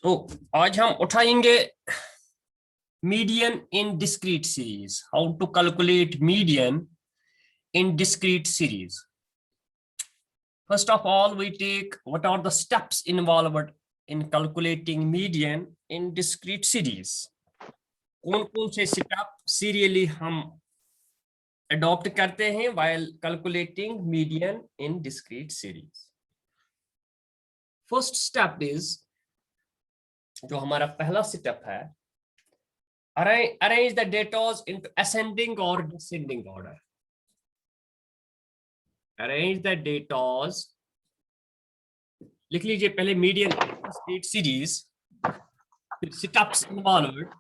तो आज हम उठाएंगे median in discrete series. How to calculate median in discrete series. First of all, we take what are the steps involved in calculating median in discrete series. कौन-कौन से step serially हम adopt करते हैं while calculating median in discrete series. First step is जो हमारा पहला step है, arrange the data into ascending or descending order. Arrange the data, लिख लीजिए पहले median discrete series, steps involved.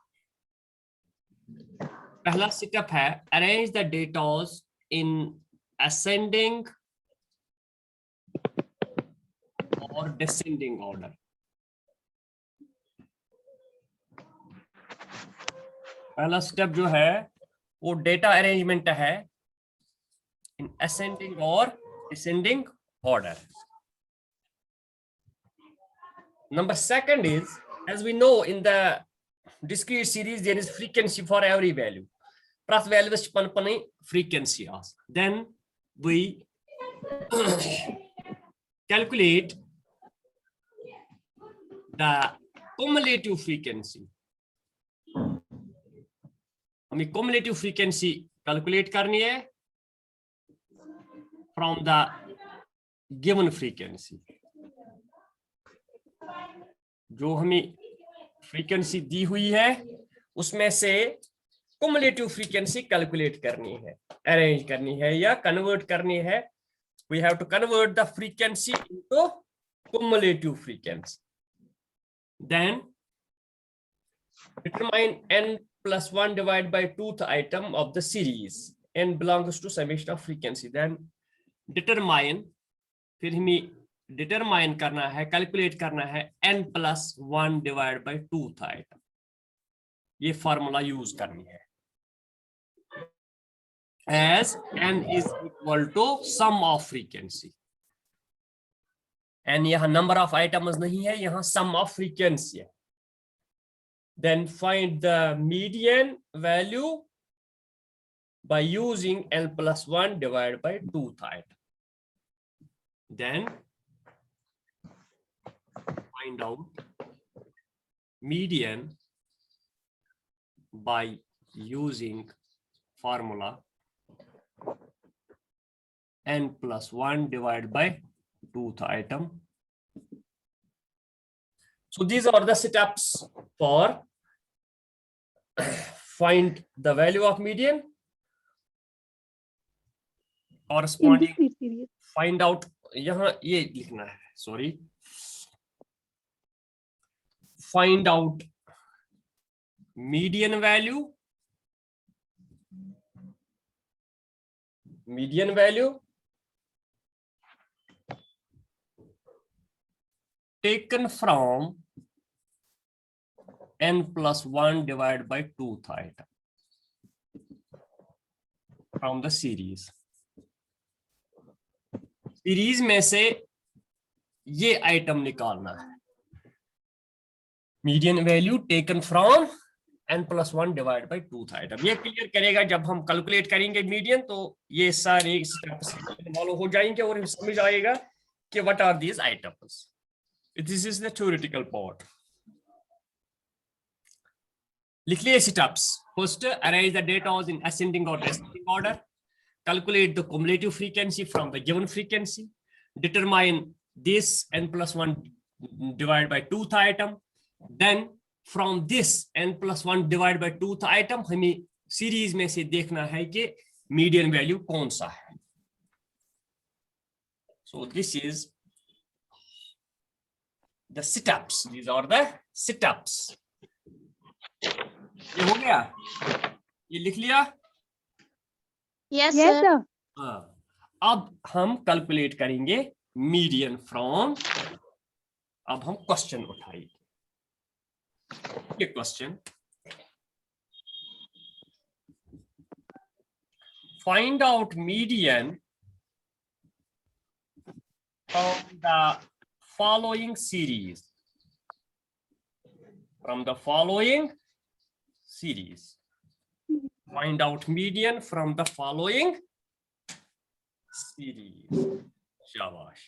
पहला स्टेप है arrange the data in ascending or descending order. पहला स्टेप जो है वो डेटा अरेंजमेंट है in ascending or descending order. Number second is, as we know in the discrete series there is frequency for every value. Prat value is panpani frequency as. Then we calculate the cumulative frequency. हमें cumulative frequency calculate करनी है from the given frequency. जो हमें frequency दी हुई है उसमें से cumulative frequency calculate करनी है, अरेंज करनी है या कन्वर्ट करनी है. We have to convert the frequency into cumulative frequency. Then determine n plus 1 divided by 2th item of the series. N belongs to summation of frequency. Then determine, फिर हमें determine करना है, calculate करना है n plus 1 divided by 2th item. ये formula use करनी है. As n is equal to sum of frequency. n यहाँ number of items नहीं है, यहाँ sum of frequency है. Then find the median value by using n plus 1 divided by 2th item. Then find out median by using formula n plus 1 divided by 2th item. So these are the steps for find the value of median, corresponding find out, यहाँ ये लिखना है, sorry, find out median value taken from n plus 1 divided by 2th item from the series. Series में से ये item निकालना है. Median value taken from n plus 1 divided by 2th item. ये क्लियर करेगा जब हम कैलकुलेट करेंगे मीडियन, तो ये सारे स्टेप्स फॉलो हो जाएंगे और समझ आएगा कि what are these items. This is the theoretical part. लिख लिए steps. First, arrange the data in ascending और descending order. Calculate the cumulative frequency from the given frequency. Determine this n plus 1 divided by 2th item. Then from this n plus 1 divided by 2th item हमें series में से देखना है कि median value कौन सा है. So this is the steps. These are the steps. ये हो गया, ये लिख लिया. Yes, sir. हाँ, अब हम कैलकुलेट करेंगे मीडियन फ्रॉम. अब हम क्वेश्चन उठाएंगे. ये question, find out median from the following series. from the following series. Find out median from the following series. शाबाश.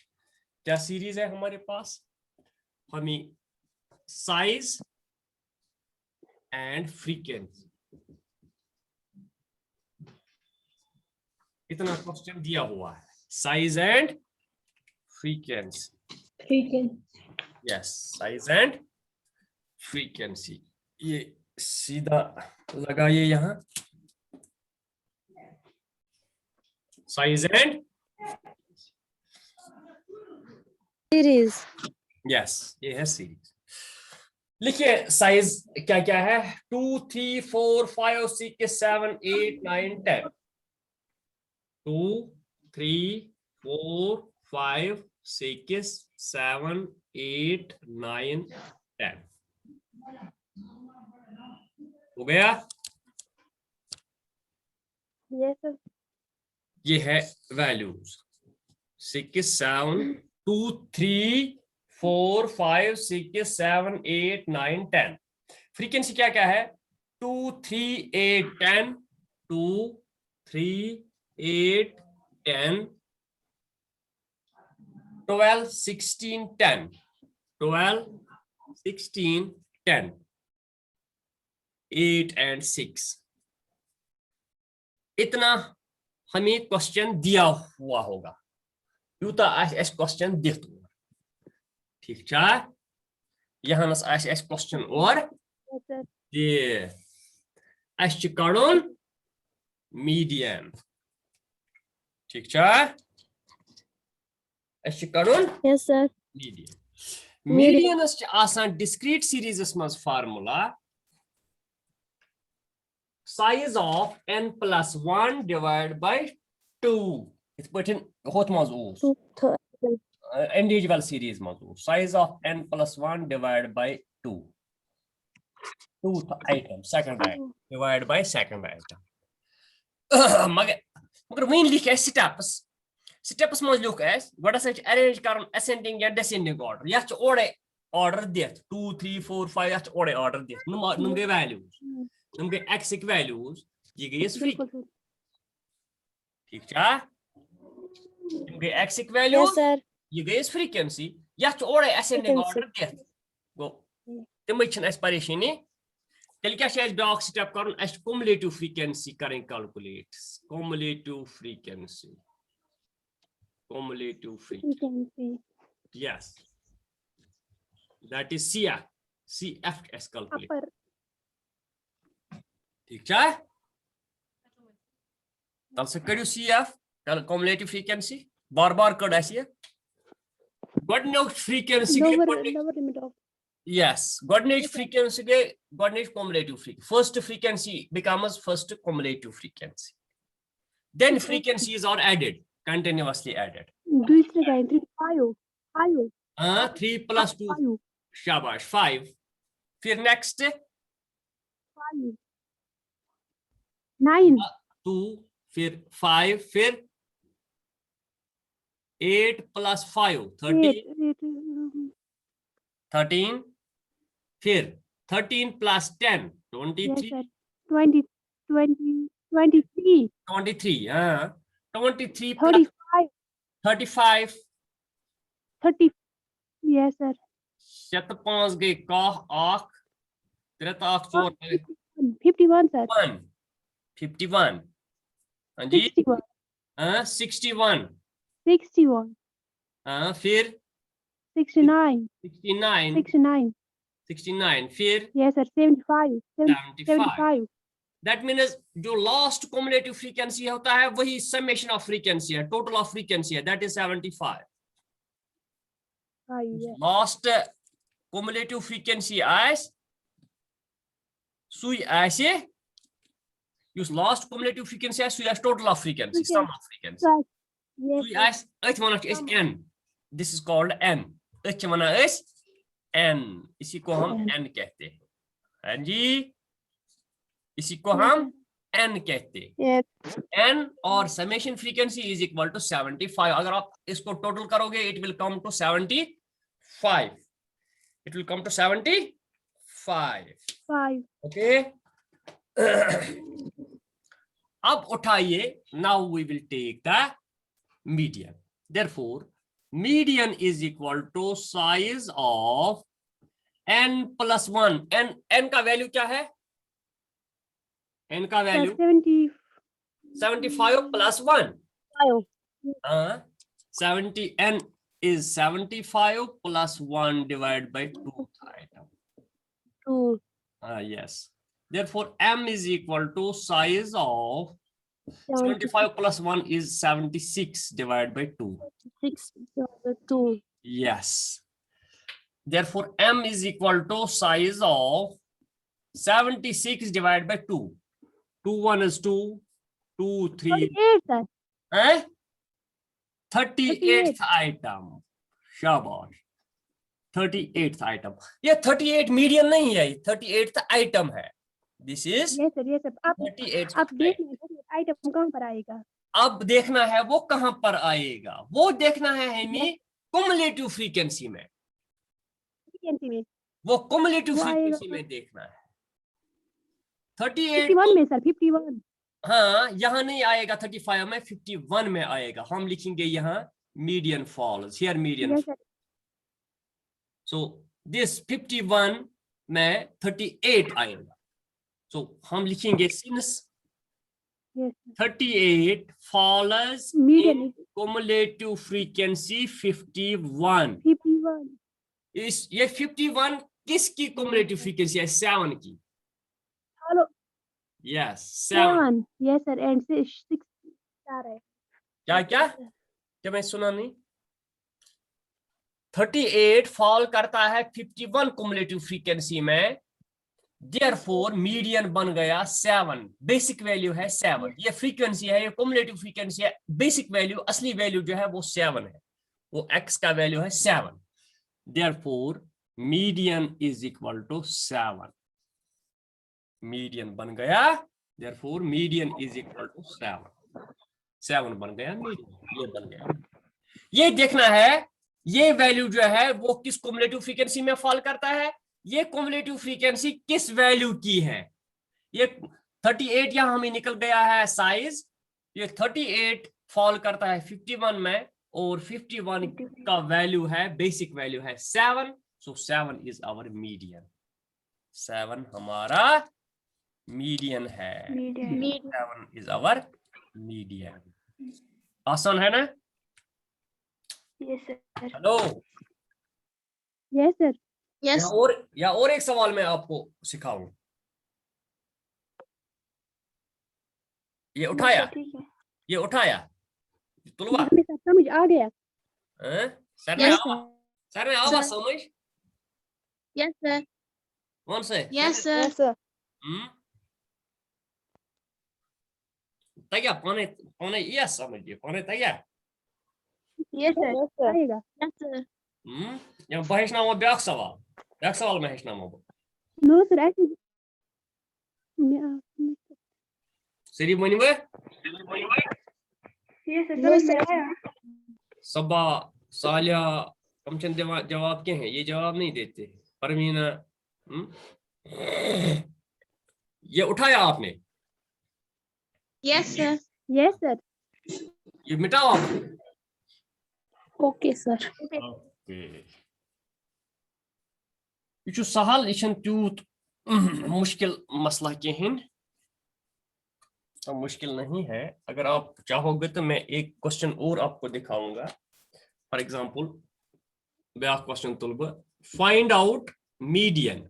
क्या सीरीज है हमारे पास? हमें साइज एंड फ्रीक्वेंसी इतना क्वेश्चन दिया हुआ है. Size and frequency. Yes, size and frequency. ये सीधा लगाइए यहां. Size and Series. यस, ये है सीरीज. लिखिए साइज क्या क्या है. 2 3 4 5 6 7 8 9 10. 2 3 4 5 6 7 8 9 10. हो गया. Yes, sir. ये है वैल्यूज. 6 7 2 3 4 5 6 7 8 9 10. फ्रीक्वेंसी क्या क्या है? 2 3 8 10. 2 3 8 10. 12 16 10. 12 16 10. 8 and 6. इतना हमें क्वेश्चन दिया हुआ होगा. यूता आस क्वेश्चन दिख. ठीक छा. यहाँ आस क्वेश्चन और Yes, sir. ये आस कड़न मीडियन. ठीक छा. आस कड़न Yes, sir. मीडियन. मीडियनस च आसान डिस्क्रीट सीरीजस मज formula size of n plus 1 divided by 2. It's put in hot maz us. Individual series maz us. Size of n plus 1 divided by 2. 2 item, second item, divided by second item. Magar main likh as steps. Steps maz look as goda such arrange karan ascending and descending order. Yach order det 2 3 4 5 yach order det. Number values. नमगे x values ये गई free. ठीक है. नमगे x values Yes, sir. ये गई frequency. या तो ओरे ascending order देत गो. तमे छन एस परेशानी. तेल क्या छे ब्याक स्टेप करन एस क्युमुलेटिव फ्रीक्वेंसी करें calculate. Cumulative frequency. Yes, that is CF एस कैलकुलेट. Upper. ठीक है. तल से करियो CF क्युमुलेटिव फ्रीक्वेंसी बार बार कड ऐसे गोडनेट frequency Lower limit of. Yes गोडनेट फ्रीक्वेंसी के गोडनेट cumulative frequency. First frequency becomes first cumulative frequency, then frequencies are added, continuously added. दूसरे का 5 3 plus 2 शाबाश 5. फिर नेक्स्ट 5 9 2 फिर 5 फिर 8 plus 5 13 फिर 13 plus 10 23 20 23 23 23 plus 35 35 30. Yes, sir. 5 गई कह 8 3 8 4 51, sir. 51 हाँ जी 61 61 61 फिर 69 69 69 फिर Yes, sir. 75 दैट मीन्स जो लास्ट क्युमुलेटिव फ्रीक्वेंसी होता है वही समेशन ऑफ फ्रीक्वेंसी है, टोटल ऑफ फ्रीक्वेंसी है, that is 75. yes. Last cumulative frequency आस सुई आसे युस लास्ट क्युमुलेटिव फ्रीक्वेंसी आस सुई आस total of frequency, sum of frequency. Yes, सुई आस अथ वनन is n, this is called n. अथ वनन इस n, इसी को हम n कहते हैं. हाँ जी, इसी को हम n कहते हैं. Yes. n और summation frequency is equal to 75. अगर आप इसको टोटल करोगे it will come to 75. It will come to 75. 5. 5. Okay. अब उठाइए. Now we will take the median. Therefore, median is equal to size of n plus 1. n का value क्या है? n का value 75 plus 1. 70. N is 75 plus 1 divided by 2 item. 2. Yes. Therefore, m is equal to size of 75 plus 1 is 76 divided by 2. 6. 2. Yes. Therefore, m is equal to size of 76 divided by 2. 2 1 is 2. 2 3. 38, sir. 38th item. शाबाश. 38th item. ये 38 median नहीं है, 38th item है. This is Yes, sir. Yes, sir. आप 38th देखना item कहाँ पर आएगा? अब देखना है वो कहां पर आएगा, वो देखना है हमें कुमुलेटिव फ्रीक्वेंसी में. वो कुमुलेटिव फ्रीक्वेंसी में देखना है. 38 51 में सर, 51. हाँ, यहाँ नहीं आएगा 35 में, 51 में आएगा. हम लिखेंगे यहाँ median falls. Here median. Yes, sir. So this 51 में 38 आएगा. So हम लिखेंगे since Yes, sir. 38 follows Median in cumulative frequency 51. 51. इस ये 51 किसकी cumulative frequency है? 7 की. Hello. Yes, 7. Yes, sir. And 6 आ रहा है. क्या मैं सुना नहीं? 38 फॉल करता है 51 cumulative frequency में. Therefore मीडियन बन गया 7. बेसिक वैल्यू है 7. ये फ्रीक्वेंसी है, ये cumulative frequency है. बेसिक वैल्यू, असली वैल्यू जो है वो 7 है. वो x का वैल्यू है 7. Therefore median is equal to 7. Median बन गया. Therefore median is equal to 7. 7 बन गया मीडियन. ये बन गया. ये देखना है ये वैल्यू जो है वो किस cumulative frequency में फॉल करता है. ये cumulative frequency किस वैल्यू की है. ये 38 यहां हमें निकल गया है साइज. ये 38 फॉल करता है 51 में और 51 का वैल्यू है, बेसिक वैल्यू है 7. सो 7 इज आवर मीडियन. 7 हमारा मीडियन है. 7 इज आवर मीडियन. आसान है ना? Yes, sir. Hello. Yes, sir. Yes. या और एक सवाल मैं आपको सिखाऊं. ये उठाया, ठीक है. ये उठाया तुलवा. हमें सर समझ आ गया. सर ने Yes, सर ने आवाज समझ. Yes, sir. कौन से? Yes, sir. Yes, sir. तैयार पौने ये समझिए. पौने तैयार. Yes, sir. Yes, sir. आएगा. Yes, sir. या बहेशनामा ब्याक सवाल में हेशनामा. No, sir. Actually, सिरी मनिवे. yes, sir. No, sir. सबा सालिया कमचंद जवाब क्या है? ये जवाब नहीं देते. परमीना. ये उठाया आपने? Yes, sir. Yes, sir. ये मिटाओ आप. Okay, sir. Okay. ये जो सहाल इशन ट्यूत मुश्किल मसला के हैं. तो मुश्किल नहीं है. अगर आप चाहोगे तो मैं एक क्वेश्चन और आपको दिखाऊंगा. फॉर एग्जांपल ब्या क्वेश्चन तुलब. Find out median.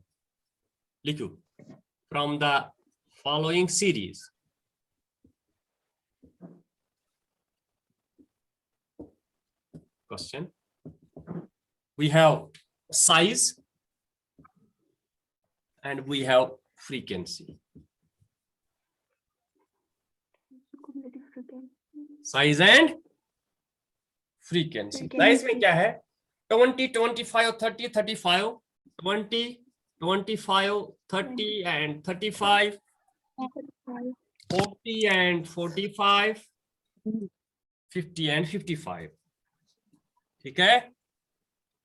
लिखो from the following series. Question. We have size and we have frequency. Size and frequency. Size में क्या है? 20, 25, 30, 35, 20, 25, 30 and 35, 40 and 45, 50 and 55. ठीक है.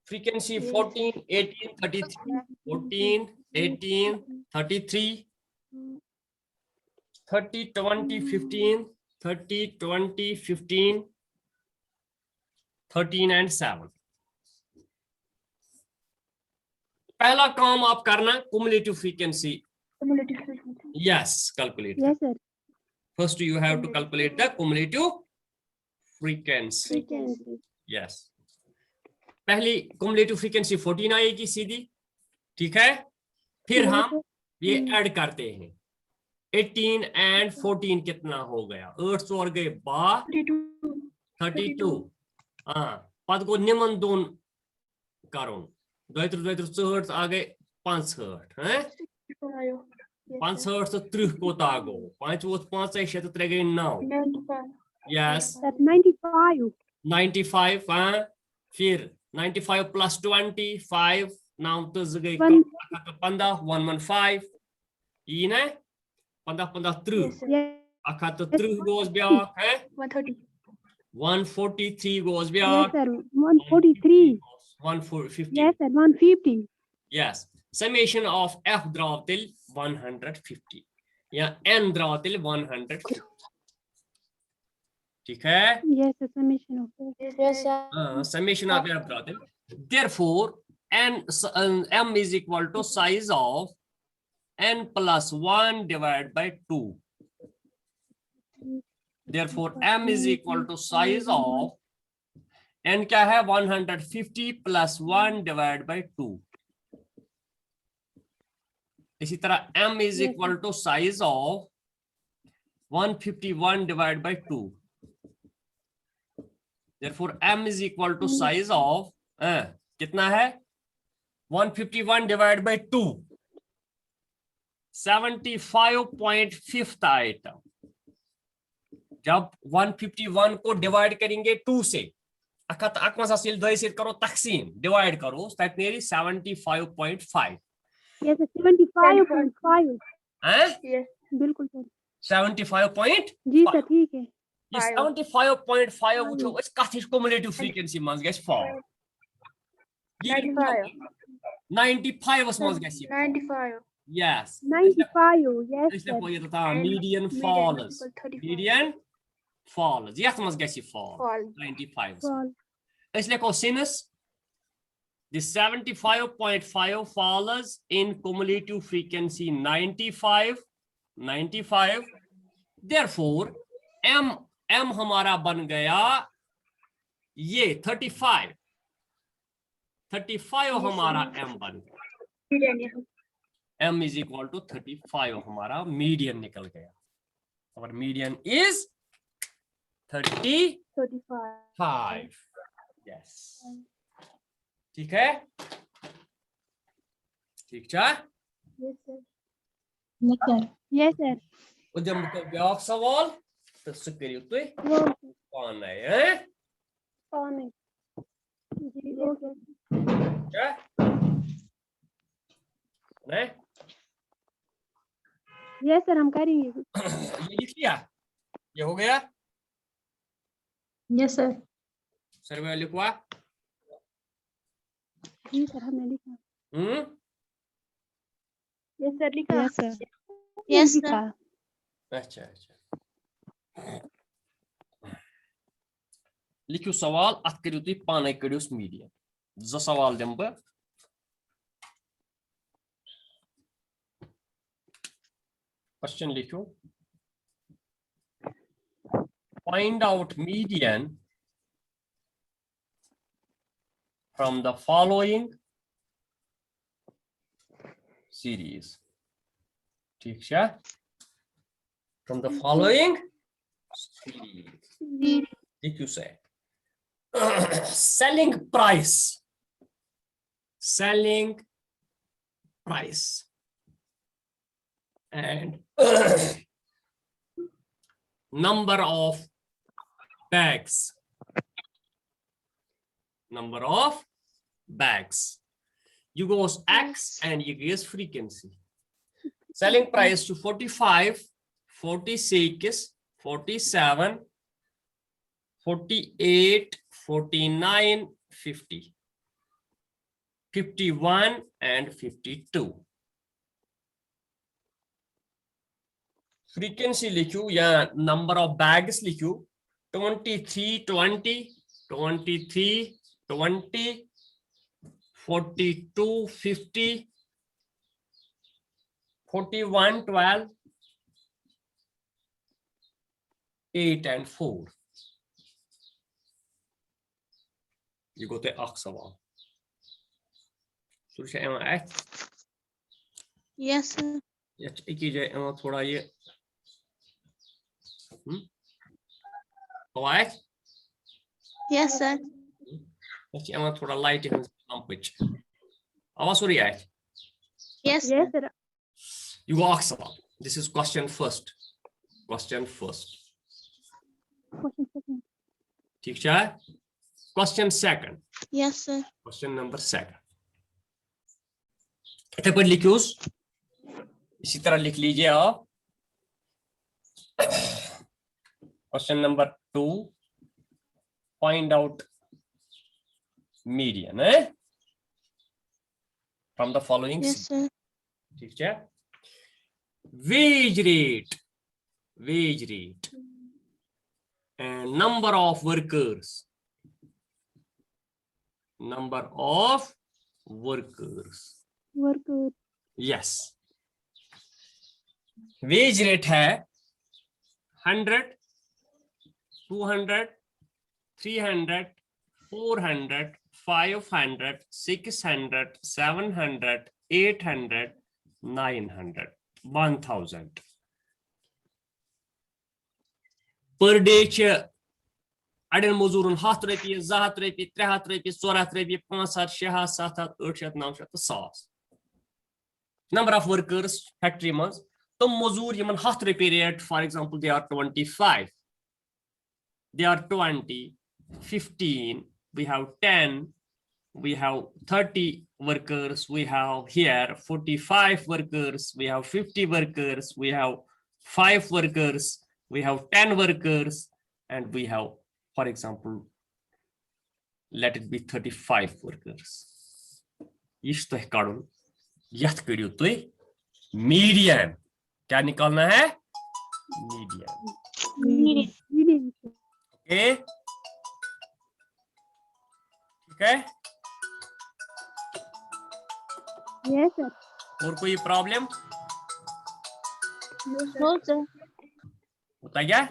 Frequency 14, 18, 33, 14, 18, 33, 30, 20, 15, 30, 20, 15, 13 and 7. पहला काम आप करना cumulative frequency. Yes, calculate. Yes, sir. First you have to calculate the cumulative frequency. Frequency. Yes. पहली cumulative frequency 14 आएगी सीधी, ठीक है? फिर Yes, हम sir. ये ऐड करते हैं 18 and 14 कितना हो गया 8 और गए 32 हाँ पद को निमन दोन करुन 2 आ गए 65 हैं 65 तो 30 को तागो 5 वो 5 6 तो 3 गए 9 यस That's 95. 95 हाँ फिर 95 plus 25 9 तो गए One. 15 115 ये ना 15 30 Yes. Akata 3 goes back, eh? 130. 143 goes Yes, back. sir. 143. 150. Yes, sir. 150. Yes. Summation of F draw till 150. Yeah, N draw till 150. Okay? Yes, sir. Summation of it. Yes, sir. Summation of F draw till. Therefore, M is equal to size of N plus 1 divided by 2. Therefore, M is equal to size of N क्या है 150 plus 1 divided by 2. इसी तरह M is equal to size of 151 divided by 2. Therefore, M is equal to size of कितना है 151 divided by 2. 75.5th item जब 151 को divide करेंगे 2 से अखत अकमस असिल 2 से करो तकसीम डिवाइड करो तत नेरी 75.5 Yes, sir. 75.5. हैं Yes. बिल्कुल सर 75. जी सर ठीक है ये 75.5 वुचो अस कथिश क्युमुलेटिव फ्रीक्वेंसी मंज गस फॉल 95. 95 मंज गस 95. यस 95. Yes, इसलिए sir. कोई तो median falls median falls yes मंज गस फॉल Fall. 95 Fall. इसलिए को सिनस the 75.5 falls in cumulative frequency 95. Therefore, M हमारा बन गया ये 35 हमारा M बन गया M is equal to 35 हमारा मीडियन निकल गया और मीडियन is 35. Yes. ठीक है ठीक है Yes, sir. Yes, sir. उद्यम को ब्याक सवाल तो सुकरियो तुई वो कौन है कौन है जी ओके क्या नहीं यस सर हम करेंगे ये लिख लिया ये हो गया Yes, sir. सर्वे लिखवा जी सर हमने लिखा Yes, sir. Lika. Yes sir Yes, sir. अच्छा लिखियो सवाल अत करियो तुई पाने करियोस मीडियम ज सवाल दम ब क्वेश्चन लिखियो find out median from the following series. ठीक है? From the following series. Did you say? Selling price. And number of bags. You goes X and you guess frequency. Selling price to 45, 46, 47, 48, 49, 50, 51 and 52. Frequency लिखू या number of bags लिखू 23 20 23 20 42 50 41 12 8 and 4. You go to Aksawal. So you have Yes, sir. yes, thoda ye alright. Yes, sir. Thoda light in pitch. Sorry, Yes, Yes, sir. sir. you go Aksawal. This is question first. Question first. Question second. ठीक है? Question second. Yes, sir. Question number second. इधर पर लिखिए इसी तरह लिख लीजिए आप. Question number 2. Find out median, from the following. Yes, sir. ठीक है? Wage rate and number of workers. Worker. Yes. Wage rate है 100, 200, 300, 400, 500, 600, 700, 800, 900, 1000. Per day अड़न मजूरन 100 रुपये 200 रुपये 300 रुपये 400 रुपये 500 600 700 800 900 1000. Number of workers factory mans तो मजूर यमन 100 रुपये rate, for example they are 25, they are 20, 15, we have 10, we have 30 workers, we have here 45 workers, we have 50 workers, we have 5 workers, we have 10 workers, and we have, for example, let it be 35 workers. Median. क्या निकालना है? Median. Median. Okay. ठीक है? Yes, sir. और कोई problem? No, sir. होता क्या?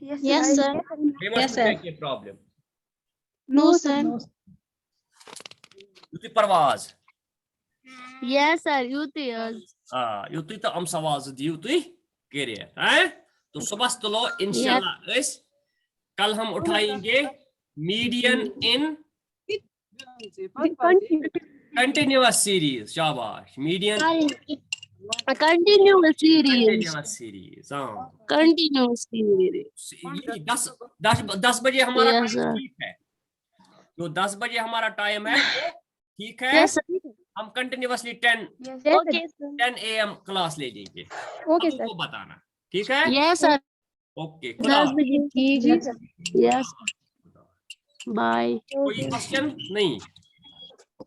Yes, sir. Yes, sir. Problem. No, sir. युति परवाज. Yes, sir. Yes. युति तो हम सवाल दी युति करे हैं? तो सुबह तुलो इंशाल्लाह इस कल हम उठाएंगे मीडियन इन continuous series. शाबाश. Median A continuous series. continuous series. Continuous series. 10 बजे हमारा Yes, sir. टाइम ठीक है. जो 10 बजे हमारा टाइम है ठीक है. Yes, sir. हम continuously 10 Okay, sir. AM class ले लेंगे. Okay, sir. आपको बताना ठीक है. Yes, sir. ओके. 10 बजे. Yes. Bye. कोई क्वेश्चन नहीं.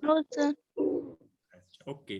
No, sir. ओके.